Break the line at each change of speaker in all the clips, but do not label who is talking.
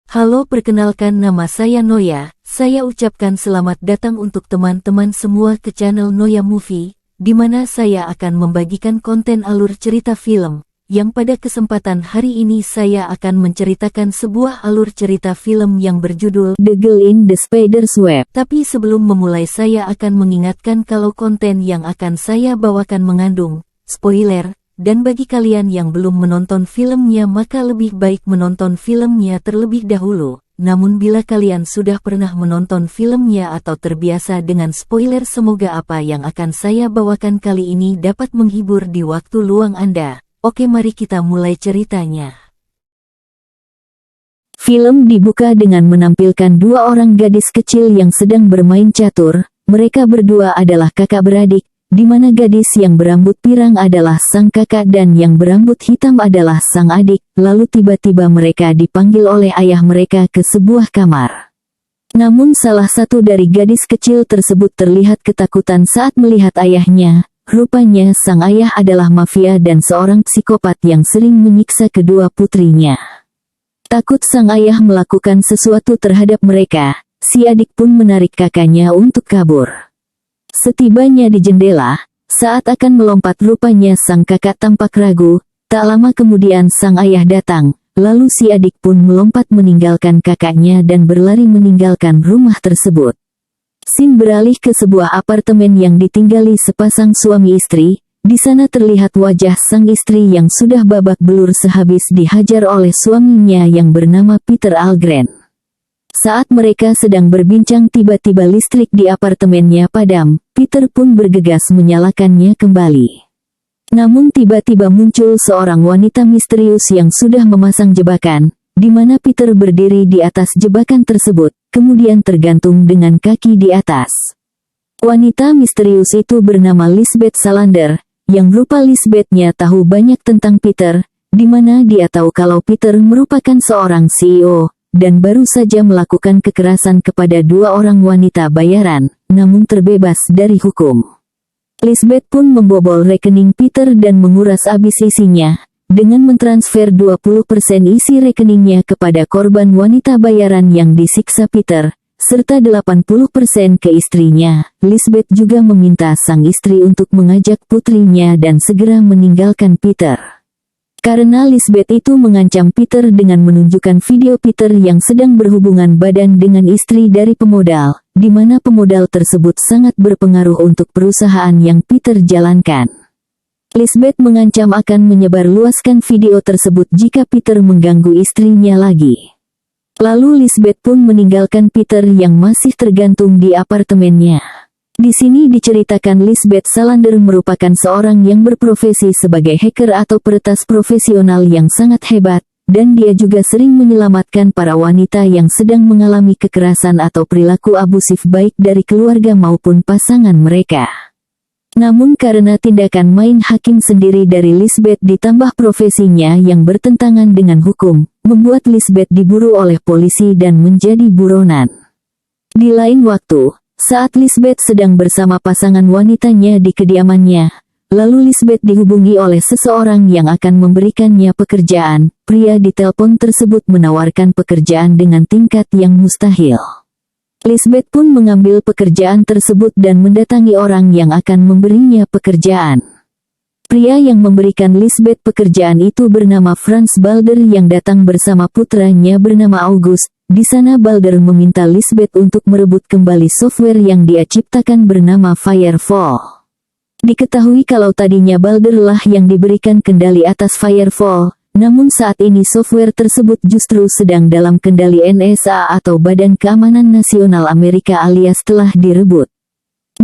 Halo, perkenalkan nama saya Noya. Saya ucapkan selamat datang untuk teman-teman semua ke channel Noya Movie, di mana saya akan membagikan konten alur cerita film, yang pada kesempatan hari ini saya akan menceritakan sebuah alur cerita film yang berjudul The Girl in the Spider's Web. Tapi sebelum memulai saya akan mengingatkan kalau konten yang akan saya bawakan mengandung spoiler, dan bagi kalian yang belum menonton filmnya maka lebih baik menonton filmnya terlebih dahulu. Namun bila kalian sudah pernah menonton filmnya atau terbiasa dengan spoiler, semoga apa yang akan saya bawakan kali ini dapat menghibur di waktu luang Anda. Oke, mari kita mulai ceritanya. Film dibuka dengan menampilkan dua orang gadis kecil yang sedang bermain catur. Mereka berdua adalah kakak beradik, di mana gadis yang berambut pirang adalah sang kakak dan yang berambut hitam adalah sang adik. Lalu tiba-tiba mereka dipanggil oleh ayah mereka ke sebuah kamar. Namun salah satu dari gadis kecil tersebut terlihat ketakutan saat melihat ayahnya. Rupanya sang ayah adalah mafia dan seorang psikopat yang sering menyiksa kedua putrinya. Takut sang ayah melakukan sesuatu terhadap mereka, si adik pun menarik kakaknya untuk kabur. Setibanya di jendela, saat akan melompat rupanya sang kakak tampak ragu. Tak lama kemudian sang ayah datang, lalu si adik pun melompat meninggalkan kakaknya dan berlari meninggalkan rumah tersebut. Scene beralih ke sebuah apartemen yang ditinggali sepasang suami istri. Di sana terlihat wajah sang istri yang sudah babak belur sehabis dihajar oleh suaminya yang bernama Peter Algren. Saat mereka sedang berbincang tiba-tiba listrik di apartemennya padam. Peter pun bergegas menyalakannya kembali. Namun tiba-tiba muncul seorang wanita misterius yang sudah memasang jebakan, di mana Peter berdiri di atas jebakan tersebut, kemudian tergantung dengan kaki di atas. Wanita misterius itu bernama Lisbeth Salander, yang rupa Lisbethnya tahu banyak tentang Peter, di mana dia tahu kalau Peter merupakan seorang CEO, dan baru saja melakukan kekerasan kepada dua orang wanita bayaran, namun terbebas dari hukum. Lisbeth pun membobol rekening Peter dan menguras habis isinya, dengan mentransfer 20% isi rekeningnya kepada korban wanita bayaran yang disiksa Peter, serta 80% ke istrinya. Lisbeth juga meminta sang istri untuk mengajak putrinya dan segera meninggalkan Peter. Karena Lisbeth itu mengancam Peter dengan menunjukkan video Peter yang sedang berhubungan badan dengan istri dari pemodal, di mana pemodal tersebut sangat berpengaruh untuk perusahaan yang Peter jalankan. Lisbeth mengancam akan menyebarluaskan video tersebut jika Peter mengganggu istrinya lagi. Lalu Lisbeth pun meninggalkan Peter yang masih tergantung di apartemennya. Di sini diceritakan Lisbeth Salander merupakan seorang yang berprofesi sebagai hacker atau peretas profesional yang sangat hebat, dan dia juga sering menyelamatkan para wanita yang sedang mengalami kekerasan atau perilaku abusif baik dari keluarga maupun pasangan mereka. Namun karena tindakan main hakim sendiri dari Lisbeth ditambah profesinya yang bertentangan dengan hukum, membuat Lisbeth diburu oleh polisi dan menjadi buronan. Di lain waktu, saat Lisbeth sedang bersama pasangan wanitanya di kediamannya, lalu Lisbeth dihubungi oleh seseorang yang akan memberikannya pekerjaan. Pria di telepon tersebut menawarkan pekerjaan dengan tingkat yang mustahil. Lisbeth pun mengambil pekerjaan tersebut dan mendatangi orang yang akan memberinya pekerjaan. Pria yang memberikan Lisbeth pekerjaan itu bernama Franz Balder yang datang bersama putranya bernama August. Di sana Balder meminta Lisbeth untuk merebut kembali software yang dia ciptakan bernama Firefall. Diketahui kalau tadinya Balder lah yang diberikan kendali atas Firefall, namun saat ini software tersebut justru sedang dalam kendali NSA atau Badan Keamanan Nasional Amerika alias telah direbut.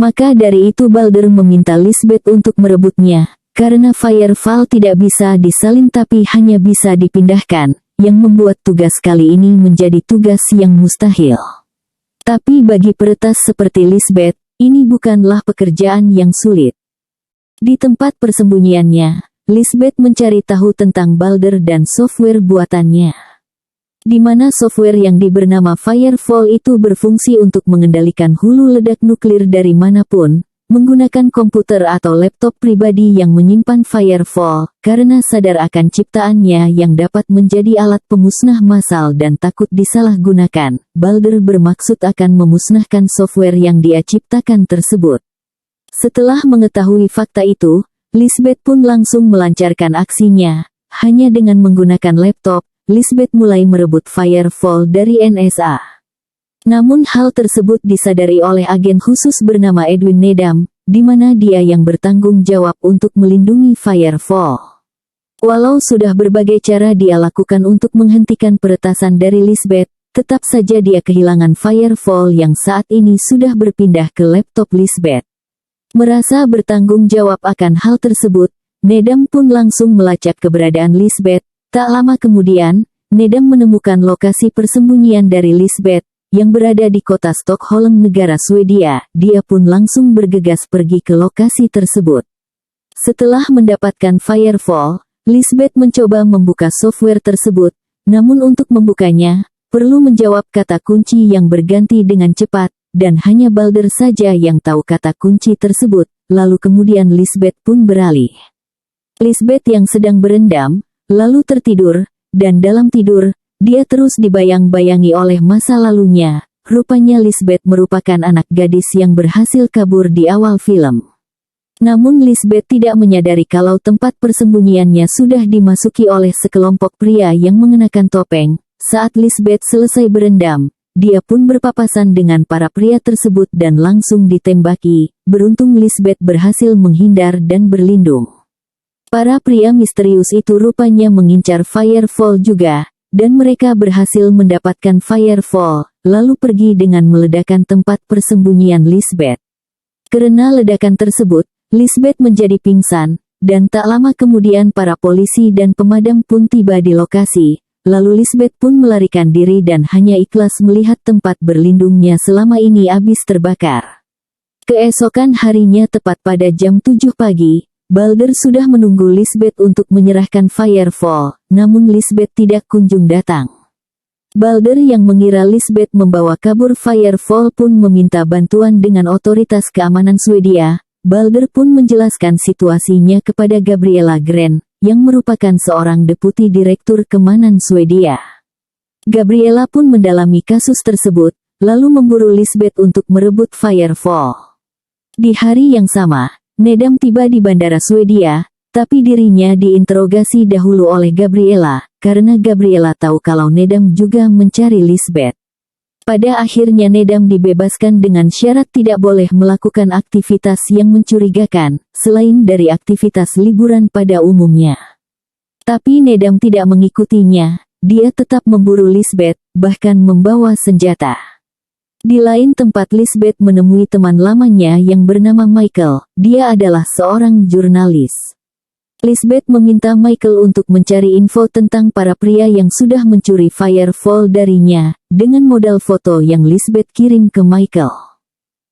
Maka dari itu Balder meminta Lisbeth untuk merebutnya, karena Firefall tidak bisa disalin tapi hanya bisa dipindahkan, yang membuat tugas kali ini menjadi tugas yang mustahil. Tapi bagi peretas seperti Lisbeth, ini bukanlah pekerjaan yang sulit. Di tempat persembunyiannya, Lisbeth mencari tahu tentang Balder dan software buatannya. Di mana software yang bernama Firefall itu berfungsi untuk mengendalikan hulu ledak nuklir dari manapun, menggunakan komputer atau laptop pribadi yang menyimpan firewall, karena sadar akan ciptaannya yang dapat menjadi alat pemusnah massal dan takut disalahgunakan. Balder bermaksud akan memusnahkan software yang dia ciptakan tersebut. Setelah mengetahui fakta itu, Lisbeth pun langsung melancarkan aksinya. Hanya dengan menggunakan laptop, Lisbeth mulai merebut firewall dari NSA. Namun hal tersebut disadari oleh agen khusus bernama Edwin Nedam, di mana dia yang bertanggung jawab untuk melindungi firewall. Walau sudah berbagai cara dia lakukan untuk menghentikan peretasan dari Lisbeth, tetap saja dia kehilangan firewall yang saat ini sudah berpindah ke laptop Lisbeth. Merasa bertanggung jawab akan hal tersebut, Nedam pun langsung melacak keberadaan Lisbeth. Tak lama kemudian, Nedam menemukan lokasi persembunyian dari Lisbeth, yang berada di kota Stockholm, negara Swedia. Dia pun langsung bergegas pergi ke lokasi tersebut. Setelah mendapatkan firewall, Lisbeth mencoba membuka software tersebut, namun untuk membukanya, perlu menjawab kata kunci yang berganti dengan cepat, dan hanya Balder saja yang tahu kata kunci tersebut. Lalu kemudian Lisbeth pun beralih. Lisbeth yang sedang berendam, lalu tertidur, dan dalam tidur, dia terus dibayang-bayangi oleh masa lalunya. Rupanya Lisbeth merupakan anak gadis yang berhasil kabur di awal film. Namun Lisbeth tidak menyadari kalau tempat persembunyiannya sudah dimasuki oleh sekelompok pria yang mengenakan topeng. Saat Lisbeth selesai berendam, dia pun berpapasan dengan para pria tersebut dan langsung ditembaki. Beruntung Lisbeth berhasil menghindar dan berlindung. Para pria misterius itu rupanya mengincar firewall juga, dan mereka berhasil mendapatkan firewall, lalu pergi dengan meledakkan tempat persembunyian Lisbeth. Karena ledakan tersebut, Lisbeth menjadi pingsan, dan tak lama kemudian para polisi dan pemadam pun tiba di lokasi. Lalu Lisbeth pun melarikan diri dan hanya ikhlas melihat tempat berlindungnya selama ini habis terbakar. Keesokan harinya tepat pada jam 7 pagi, Balder sudah menunggu Lisbeth untuk menyerahkan firewall, namun Lisbeth tidak kunjung datang. Balder yang mengira Lisbeth membawa kabur firewall pun meminta bantuan dengan otoritas keamanan Swedia. Balder pun menjelaskan situasinya kepada Gabriella Gren, yang merupakan seorang deputi direktur keamanan Swedia. Gabriella pun mendalami kasus tersebut, lalu memburu Lisbeth untuk merebut firewall. Di hari yang sama, Nedam tiba di bandara Swedia, tapi dirinya diinterogasi dahulu oleh Gabriella, karena Gabriella tahu kalau Nedam juga mencari Lisbeth. Pada akhirnya Nedam dibebaskan dengan syarat tidak boleh melakukan aktivitas yang mencurigakan, selain dari aktivitas liburan pada umumnya. Tapi Nedam tidak mengikutinya, dia tetap memburu Lisbeth, bahkan membawa senjata. Di lain tempat Lisbeth menemui teman lamanya yang bernama Michael. Dia adalah seorang jurnalis. Lisbeth meminta Michael untuk mencari info tentang para pria yang sudah mencuri firewall darinya, dengan modal foto yang Lisbeth kirim ke Michael.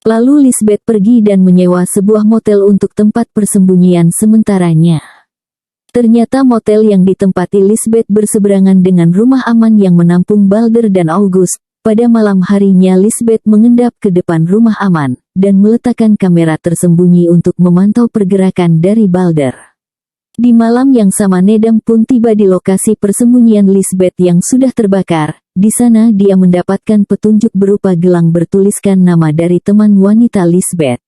Lalu Lisbeth pergi dan menyewa sebuah motel untuk tempat persembunyian sementaranya. Ternyata motel yang ditempati Lisbeth berseberangan dengan rumah aman yang menampung Balder dan August. Pada malam harinya Lisbeth mengendap ke depan rumah aman, dan meletakkan kamera tersembunyi untuk memantau pergerakan dari Balder. Di malam yang sama Nedam pun tiba di lokasi persembunyian Lisbeth yang sudah terbakar. Di sana dia mendapatkan petunjuk berupa gelang bertuliskan nama dari teman wanita Lisbeth.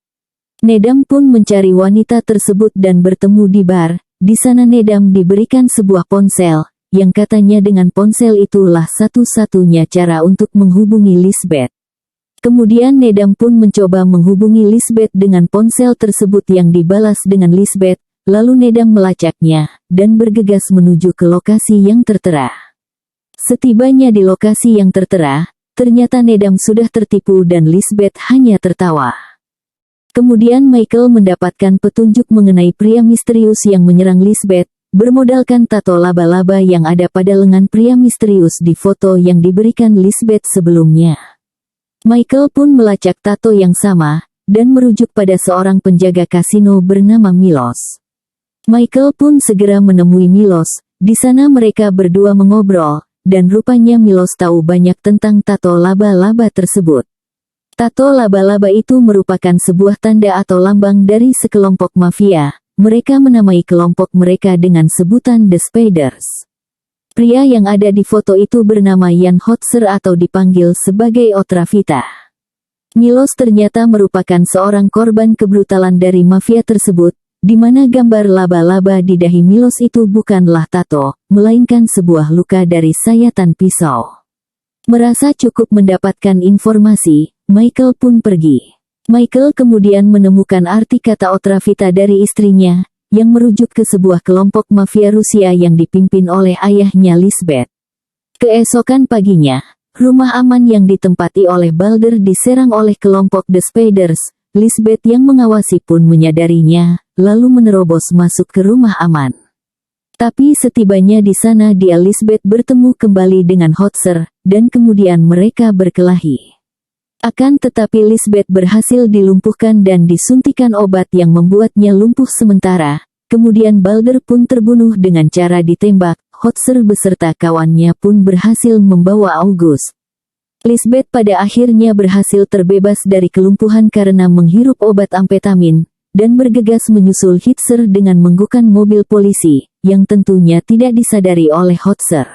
Nedam pun mencari wanita tersebut dan bertemu di bar. Di sana Nedam diberikan sebuah ponsel, yang katanya dengan ponsel itulah satu-satunya cara untuk menghubungi Lisbeth. Kemudian Nedam pun mencoba menghubungi Lisbeth dengan ponsel tersebut yang dibalas dengan Lisbeth, lalu Nedam melacaknya, dan bergegas menuju ke lokasi yang tertera. Setibanya di lokasi yang tertera, ternyata Nedam sudah tertipu dan Lisbeth hanya tertawa. Kemudian Michael mendapatkan petunjuk mengenai pria misterius yang menyerang Lisbeth, bermodalkan tato laba-laba yang ada pada lengan pria misterius di foto yang diberikan Lisbeth sebelumnya. Michael pun melacak tato yang sama, dan merujuk pada seorang penjaga kasino bernama Milos. Michael pun segera menemui Milos. Di sana mereka berdua mengobrol, dan rupanya Milos tahu banyak tentang tato laba-laba tersebut. Tato laba-laba itu merupakan sebuah tanda atau lambang dari sekelompok mafia. Mereka menamai kelompok mereka dengan sebutan The Spiders. Pria yang ada di foto itu bernama Jan Hotzer atau dipanggil sebagai Otravita. Milos ternyata merupakan seorang korban kebrutalan dari mafia tersebut, di mana gambar laba-laba di dahi Milos itu bukanlah tato, melainkan sebuah luka dari sayatan pisau. Merasa cukup mendapatkan informasi, Michael pun pergi. Michael kemudian menemukan arti kata Otravita dari istrinya, yang merujuk ke sebuah kelompok mafia Rusia yang dipimpin oleh ayahnya Lisbeth. Keesokan paginya, rumah aman yang ditempati oleh Balder diserang oleh kelompok The Spiders. Lisbeth yang mengawasi pun menyadarinya, lalu menerobos masuk ke rumah aman. Tapi setibanya di sana Lisbeth bertemu kembali dengan Hotzer, dan kemudian mereka berkelahi. Akan tetapi Lisbeth berhasil dilumpuhkan dan disuntikan obat yang membuatnya lumpuh sementara. Kemudian Balder pun terbunuh dengan cara ditembak. Hotzer beserta kawannya pun berhasil membawa August. Lisbeth pada akhirnya berhasil terbebas dari kelumpuhan karena menghirup obat amfetamin, dan bergegas menyusul Hitzer dengan menggunakan mobil polisi, yang tentunya tidak disadari oleh Hotzer.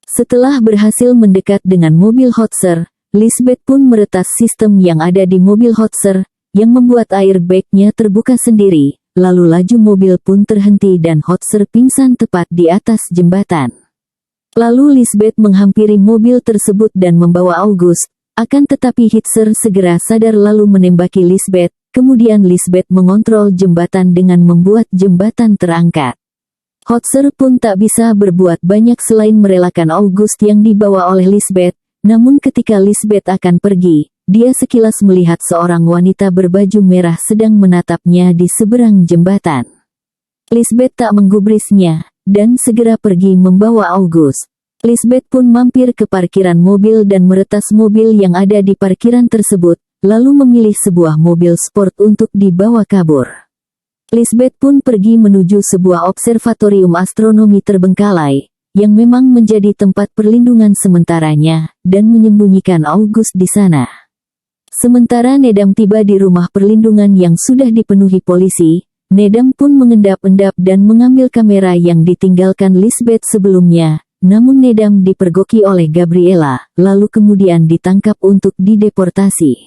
Setelah berhasil mendekat dengan mobil Hotzer, Lisbeth pun meretas sistem yang ada di mobil Hotzer, yang membuat airbag-nya terbuka sendiri, lalu laju mobil pun terhenti dan Hotzer pingsan tepat di atas jembatan. Lalu Lisbeth menghampiri mobil tersebut dan membawa August, akan tetapi Hitzer segera sadar lalu menembaki Lisbeth, kemudian Lisbeth mengontrol jembatan dengan membuat jembatan terangkat. Hotzer pun tak bisa berbuat banyak selain merelakan August yang dibawa oleh Lisbeth. Namun ketika Lisbeth akan pergi, dia sekilas melihat seorang wanita berbaju merah sedang menatapnya di seberang jembatan. Lisbeth tak menggubrisnya, dan segera pergi membawa August. Lisbeth pun mampir ke parkiran mobil dan meretas mobil yang ada di parkiran tersebut, lalu memilih sebuah mobil sport untuk dibawa kabur. Lisbeth pun pergi menuju sebuah observatorium astronomi terbengkalai, yang memang menjadi tempat perlindungan sementaranya, dan menyembunyikan August di sana. Sementara Nedam tiba di rumah perlindungan yang sudah dipenuhi polisi, Nedam pun mengendap-endap dan mengambil kamera yang ditinggalkan Lisbeth sebelumnya, namun Nedam dipergoki oleh Gabriela, lalu kemudian ditangkap untuk dideportasi.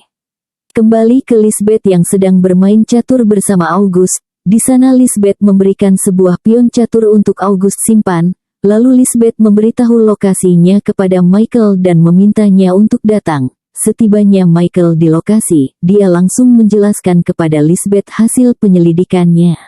Kembali ke Lisbeth yang sedang bermain catur bersama August, di sana Lisbeth memberikan sebuah pion catur untuk August simpan. Lalu Lisbeth memberitahu lokasinya kepada Michael dan memintanya untuk datang. Setibanya Michael di lokasi, dia langsung menjelaskan kepada Lisbeth hasil penyelidikannya.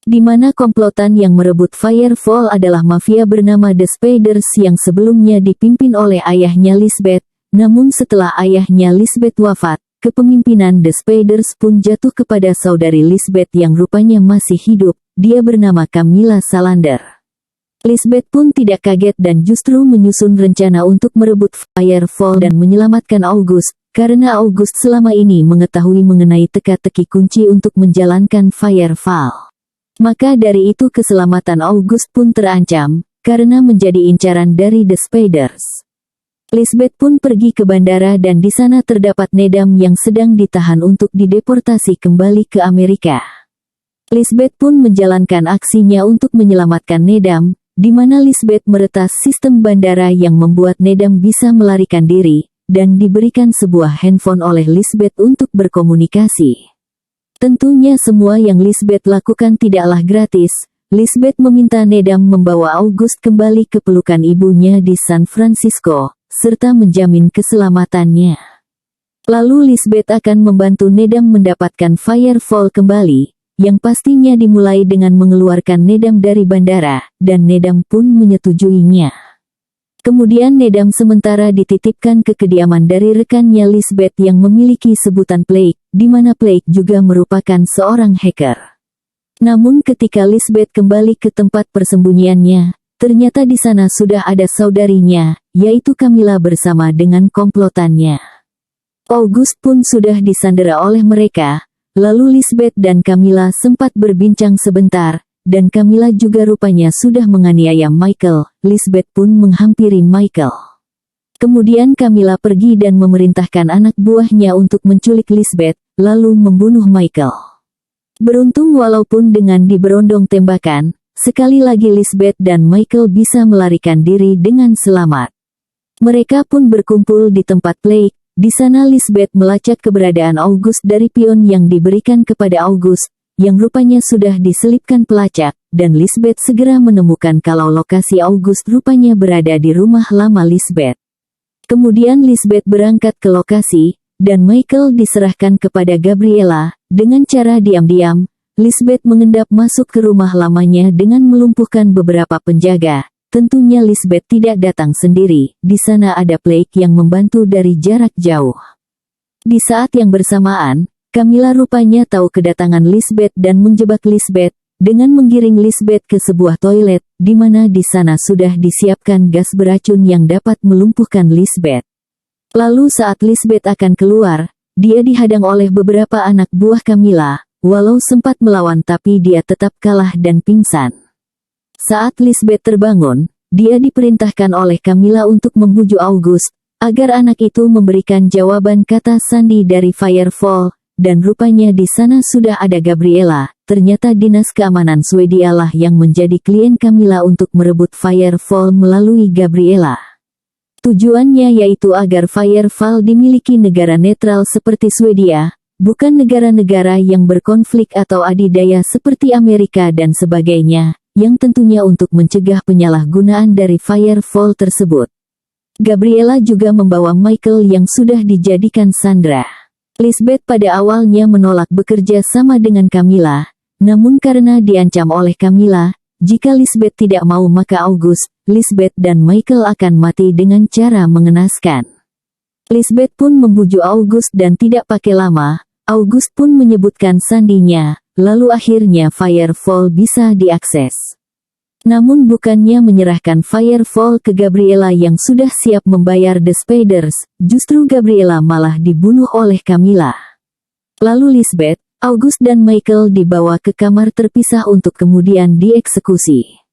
Di mana komplotan yang merebut Firefall adalah mafia bernama The Spiders yang sebelumnya dipimpin oleh ayahnya Lisbeth. Namun setelah ayahnya Lisbeth wafat, kepemimpinan The Spiders pun jatuh kepada saudari Lisbeth yang rupanya masih hidup. Dia bernama Camilla Salander. Lisbeth pun tidak kaget dan justru menyusun rencana untuk merebut Firefall dan menyelamatkan August, karena August selama ini mengetahui mengenai teka-teki kunci untuk menjalankan Firefall. Maka dari itu keselamatan August pun terancam, karena menjadi incaran dari The Spiders. Lisbeth pun pergi ke bandara dan di sana terdapat Nedam yang sedang ditahan untuk dideportasi kembali ke Amerika. Lisbeth pun menjalankan aksinya untuk menyelamatkan Nedam, di mana Lisbeth meretas sistem bandara yang membuat Nedam bisa melarikan diri, dan diberikan sebuah handphone oleh Lisbeth untuk berkomunikasi. Tentunya semua yang Lisbeth lakukan tidaklah gratis. Lisbeth meminta Nedam membawa August kembali ke pelukan ibunya di San Francisco, serta menjamin keselamatannya. Lalu Lisbeth akan membantu Nedam mendapatkan Firefall kembali, yang pastinya dimulai dengan mengeluarkan Nedam dari bandara, dan Nedam pun menyetujuinya. Kemudian Nedam sementara dititipkan ke kediaman dari rekannya Lisbeth yang memiliki sebutan Blake, di mana Blake juga merupakan seorang hacker. Namun ketika Lisbeth kembali ke tempat persembunyiannya, ternyata di sana sudah ada saudarinya, yaitu Camilla bersama dengan komplotannya. August pun sudah disandera oleh mereka. Lalu Lisbeth dan Camilla sempat berbincang sebentar, dan Camilla juga rupanya sudah menganiaya Michael. Lisbeth pun menghampiri Michael. Kemudian Camilla pergi dan memerintahkan anak buahnya untuk menculik Lisbeth, lalu membunuh Michael. Beruntung walaupun dengan diberondong tembakan, sekali lagi Lisbeth dan Michael bisa melarikan diri dengan selamat. Mereka pun berkumpul di tempat Blake. Di sana Lisbeth melacak keberadaan August dari pion yang diberikan kepada August, yang rupanya sudah diselipkan pelacak, dan Lisbeth segera menemukan kalau lokasi August rupanya berada di rumah lama Lisbeth. Kemudian Lisbeth berangkat ke lokasi, dan Michael diserahkan kepada Gabriella. Dengan cara diam-diam, Lisbeth mengendap masuk ke rumah lamanya dengan melumpuhkan beberapa penjaga. Tentunya Lisbeth tidak datang sendiri, di sana ada Blake yang membantu dari jarak jauh. Di saat yang bersamaan, Camilla rupanya tahu kedatangan Lisbeth dan menjebak Lisbeth, dengan menggiring Lisbeth ke sebuah toilet, di mana di sana sudah disiapkan gas beracun yang dapat melumpuhkan Lisbeth. Lalu saat Lisbeth akan keluar, dia dihadang oleh beberapa anak buah Camilla, walau sempat melawan tapi dia tetap kalah dan pingsan. Saat Lisbeth terbangun, dia diperintahkan oleh Camilla untuk membujuk August, agar anak itu memberikan jawaban kata sandi dari Firefall, dan rupanya di sana sudah ada Gabriella. Ternyata Dinas Keamanan Swedia lah yang menjadi klien Camilla untuk merebut Firefall melalui Gabriella. Tujuannya yaitu agar Firefall dimiliki negara netral seperti Swedia, bukan negara-negara yang berkonflik atau adidaya seperti Amerika dan sebagainya, yang tentunya untuk mencegah penyalahgunaan dari Firefall tersebut. Gabriella juga membawa Michael yang sudah dijadikan sandera. Lisbeth pada awalnya menolak bekerja sama dengan Camilla, namun karena diancam oleh Camilla, jika Lisbeth tidak mau maka August, Lisbeth dan Michael akan mati dengan cara mengenaskan. Lisbeth pun membujuk August dan tidak pakai lama, August pun menyebutkan sandinya. Lalu akhirnya Firefall bisa diakses. Namun bukannya menyerahkan Firefall ke Gabriella yang sudah siap membayar The Spiders, justru Gabriella malah dibunuh oleh Camilla. Lalu Lisbeth, August dan Michael dibawa ke kamar terpisah untuk kemudian dieksekusi.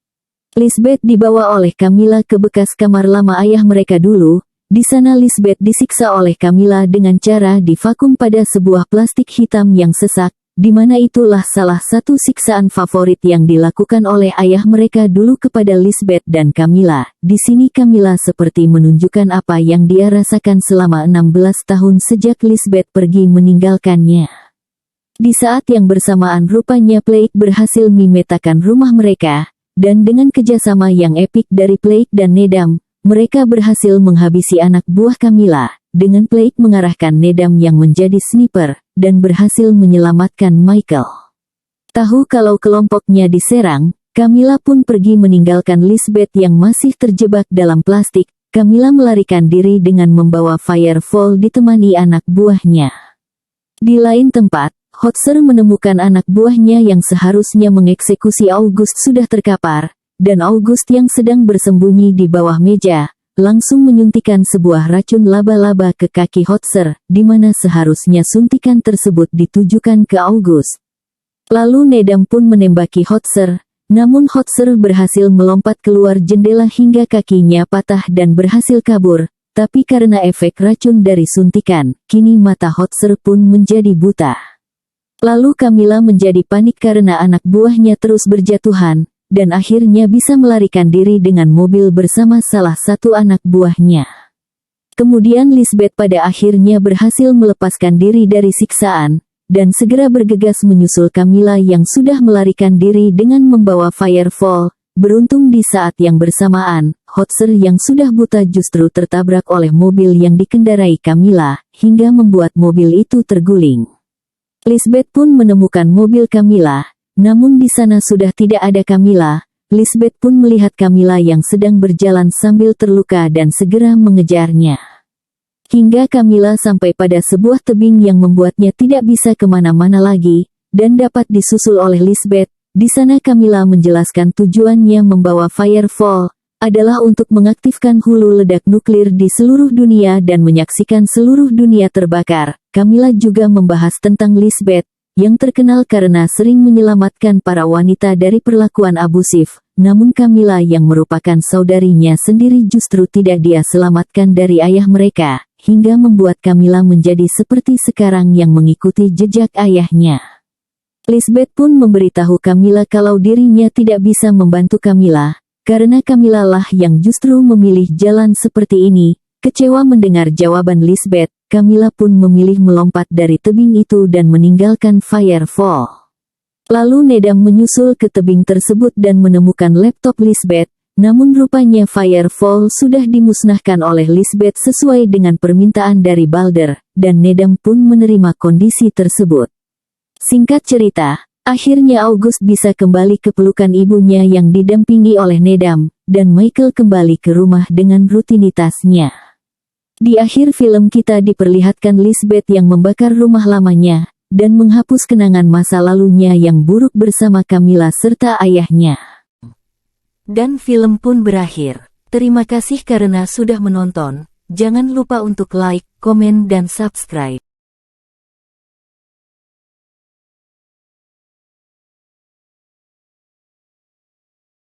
Lisbeth dibawa oleh Camilla ke bekas kamar lama ayah mereka dulu. Di sana Lisbeth disiksa oleh Camilla dengan cara divakum pada sebuah plastik hitam yang sesak, di mana itulah salah satu siksaan favorit yang dilakukan oleh ayah mereka dulu kepada Lisbeth dan Camilla. Di sini Camilla seperti menunjukkan apa yang dia rasakan selama 16 tahun sejak Lisbeth pergi meninggalkannya. Di saat yang bersamaan rupanya Blake berhasil memetakan rumah mereka, dan dengan kerjasama yang epik dari Blake dan Nedam, mereka berhasil menghabisi anak buah Camilla, dengan Blake mengarahkan Nedam yang menjadi sniper, dan berhasil menyelamatkan Michael. Tahu kalau kelompoknya diserang, Camilla pun pergi meninggalkan Lisbeth yang masih terjebak dalam plastik. Camilla melarikan diri dengan membawa Firefall ditemani anak buahnya. Di lain tempat, Hotzer menemukan anak buahnya yang seharusnya mengeksekusi August sudah terkapar, dan August yang sedang bersembunyi di bawah meja, langsung menyuntikkan sebuah racun laba-laba ke kaki Hotzer, di mana seharusnya suntikan tersebut ditujukan ke August. Lalu Nedam pun menembaki Hotzer, namun Hotzer berhasil melompat keluar jendela hingga kakinya patah dan berhasil kabur, tapi karena efek racun dari suntikan, kini mata Hotzer pun menjadi buta. Lalu Camilla menjadi panik karena anak buahnya terus berjatuhan, dan akhirnya bisa melarikan diri dengan mobil bersama salah satu anak buahnya. Kemudian Lisbeth pada akhirnya berhasil melepaskan diri dari siksaan, dan segera bergegas menyusul Camilla yang sudah melarikan diri dengan membawa Firefall. Beruntung di saat yang bersamaan, Hotzer yang sudah buta justru tertabrak oleh mobil yang dikendarai Camilla, hingga membuat mobil itu terguling. Lisbeth pun menemukan mobil Camilla, namun di sana sudah tidak ada Camilla. Lisbeth pun melihat Camilla yang sedang berjalan sambil terluka dan segera mengejarnya. Hingga Camilla sampai pada sebuah tebing yang membuatnya tidak bisa kemana-mana lagi, dan dapat disusul oleh Lisbeth. Di sana Camilla menjelaskan tujuannya membawa Firefall adalah untuk mengaktifkan hulu ledak nuklir di seluruh dunia dan menyaksikan seluruh dunia terbakar. Camilla juga membahas tentang Lisbeth, yang terkenal karena sering menyelamatkan para wanita dari perlakuan abusif. Namun Camilla yang merupakan saudarinya sendiri justru tidak dia selamatkan dari ayah mereka, hingga membuat Camilla menjadi seperti sekarang yang mengikuti jejak ayahnya. Lisbeth pun memberitahu Camilla kalau dirinya tidak bisa membantu Camilla, karena Camilla lah yang justru memilih jalan seperti ini. Kecewa mendengar jawaban Lisbeth, Camilla pun memilih melompat dari tebing itu dan meninggalkan Firefall. Lalu Nedam menyusul ke tebing tersebut dan menemukan laptop Lisbeth, namun rupanya Firefall sudah dimusnahkan oleh Lisbeth sesuai dengan permintaan dari Balder, dan Nedam pun menerima kondisi tersebut. Singkat cerita, akhirnya August bisa kembali ke pelukan ibunya yang didampingi oleh Nedam, dan Michael kembali ke rumah dengan rutinitasnya. Di akhir film kita diperlihatkan Lisbeth yang membakar rumah lamanya, dan menghapus kenangan masa lalunya yang buruk bersama Camilla serta ayahnya. Dan film pun berakhir. Terima kasih karena sudah menonton. Jangan lupa untuk like, komen dan subscribe.